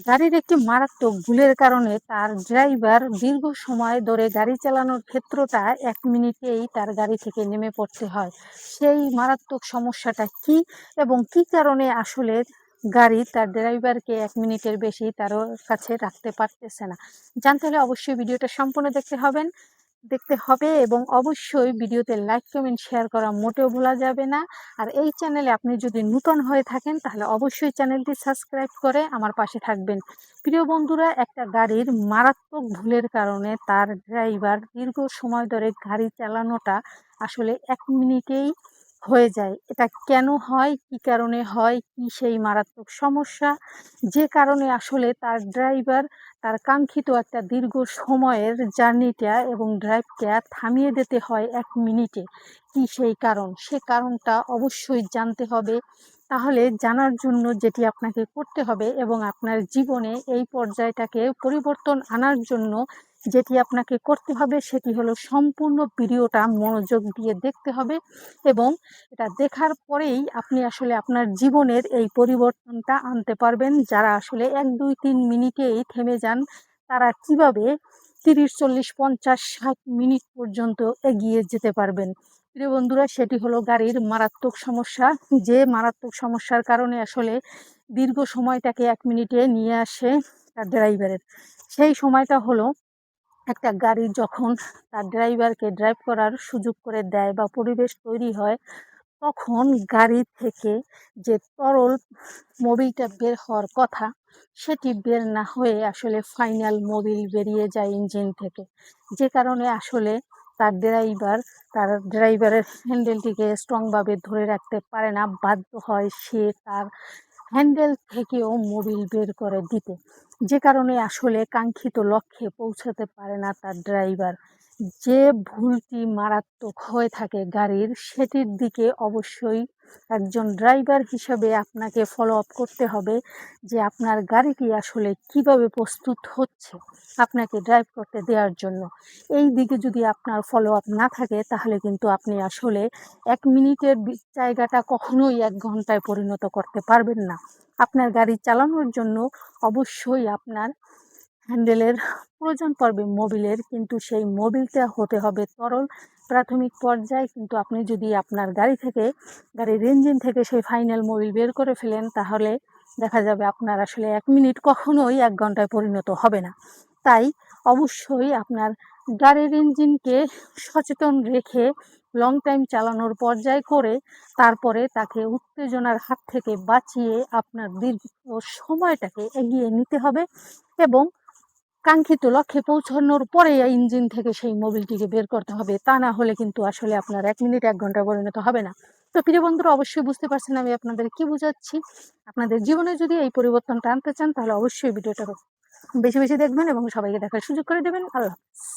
গাড়ির একটি মারাত্মক ভুলের কারণে তার ড্রাইভার দীর্ঘ সময় ধরে গাড়ি চালানোর ক্ষেত্রটা ১ মিনিটেই তার গাড়ি থেকে নেমে পড়তে হয়। সেই মারাত্মক সমস্যাটা কি এবং কি কারণে আসলে গাড়ি তার ড্রাইভারকে ১ মিনিটের বেশি তার কাছে রাখতে পারতেছে না? জানতে হলে অবশ্যই ভিডিওটা সম্পূর্ণ দেখতে হবে এবং অবশ্যই ভিডিওতে লাইক, কমেন্ট, শেয়ার করা মোটেও ভোলা যাবে না। আর এই চ্যানেলে আপনি যদি নূতন হয়ে থাকেন তাহলে অবশ্যই চ্যানেলটি সাবস্ক্রাইব করে আমার পাশে থাকবেন। প্রিয় বন্ধুরা, একটা গাড়ির মারাত্মক ভুলের কারণে তার ড্রাইভার দীর্ঘ সময় ধরে গাড়ি চালানোটা আসলে ১ মিনিটেই হয়ে যায়। এটা কেন হয়, কি কারণে হয়, কি সেই মারাত্মক সমস্যা যে কারণে আসলে তার ড্রাইভার তার কাঙ্ক্ষিত একটা দীর্ঘ সময়ের জার্নিটা এবং ড্রাইভটা থামিয়ে দিতে হয় ১ মিনিটে। কি সেই কারণ? সে কারণটা অবশ্যই জানতে হবে। তাহলে জানার জন্য যেটি আপনাকে করতে হবে এবং আপনার জীবনে এই পর্যায়টাকে পরিবর্তন আনার জন্য যেটি আপনাকে করতে হবে সেটি হলো সম্পূর্ণ ভিডিওটা মনোযোগ দিয়ে দেখতে হবে এবং এটা দেখার পরেই আপনি আসলে আপনার জীবনের এই পরিবর্তনটা আনতে পারবেন। যারা আসলে ১, ২, ৩ মিনিটেই থেমে যান, তারা কিভাবে ৩০, ৪০, ৫০, ৬০ মিনিট পর্যন্ত এগিয়ে যেতে পারবেন। প্রিয় বন্ধুরা, সেটি হলো গাড়ির মারাত্মক সমস্যা। যে মারাত্মক সমস্যার কারণে আসলে দীর্ঘ সময়টাকে ১ মিনিটে নিয়ে আসে তার ড্রাইভারের। সেই সময়টা হলো একটা গাড়ি যখন তার ড্রাইভারকে ড্রাইভ করার সুযোগ করে দেয় বা পরিবেশ তৈরি হয়, তখন গাড়ি থেকে যে তরল মোবিলটা বের হওয়ার কথা, সেটি বের না হয়ে আসলে ফাইনাল মোবিল বেরিয়ে যায় ইঞ্জিন থেকে। যে কারণে আসলে তার ড্রাইভারের হ্যান্ডেলটিকে স্ট্রংভাবে ধরে রাখতে পারে না, বাধ্য হয় সে তার হ্যান্ডেল থেকেও মোবিল বের করে দিতে। যে কারণে আসলে কাঙ্ক্ষিত লক্ষ্যে পৌঁছাতে পারে না তার ড্রাইভার। যে ভুলটি মারাত্মক হয়ে থাকে গাড়ির, সেটির দিকে অবশ্যই একজন ড্রাইভার হিসাবে আপনাকে ফলো আপ করতে হবে যে আপনার গাড়িটি আসলে কিভাবে প্রস্তুত হচ্ছে আপনাকে ড্রাইভ করতে দেওয়ার জন্য। এই দিকে যদি আপনার ফলো আপ না থাকে তাহলে কিন্তু আপনি আসলে ১ মিনিটের জায়গাটা কখনোই ১ ঘন্টায় পরিণত করতে পারবেন না। আপনার গাড়ি চালানোর জন্য অবশ্যই আপনার হ্যান্ডেলের প্রয়োজন পড়বে মোবিলের, কিন্তু সেই মোবিলটা হতে হবে তরল। প্রাথমিক পর্যায়ে কিন্তু আপনি যদি আপনার গাড়ির ইঞ্জিন থেকে সেই ফাইনাল মোবিল বের করে ফেলেন, তাহলে দেখা যাবে আপনার আসলে ১ মিনিট কখনোই ১ ঘন্টায় পরিণত হবে না। তাই অবশ্যই আপনার গাড়ির ইঞ্জিনকে সচেতন রেখে লং টাইম চালানোর পর্যায় করে তারপরে তাকে উত্তেজনার হাত থেকে বাঁচিয়ে আপনার দীর্ঘ সময়টাকে এগিয়ে নিতে হবে এবং কাঙ্ক্ষিত লক্ষ্যে পৌঁছানোর পরে ইঞ্জিন থেকে সেই মোবিলটিকে বের করতে হবে। তা না হলে কিন্তু আসলে আপনার ১ মিনিট ১ ঘন্টায় পরিণত হবে না। তো প্রিয় বন্ধুরা, অবশ্যই বুঝতে পারছেন আমি আপনাদের কি বুঝাচ্ছি। আপনাদের জীবনে যদি এই পরিবর্তনটা আনতে চান তাহলে অবশ্যই ভিডিওটা বেশি দেখবেন এবং সবাইকে দেখার সুযোগ করে দেবেন। আল্লাহ হাফেজ।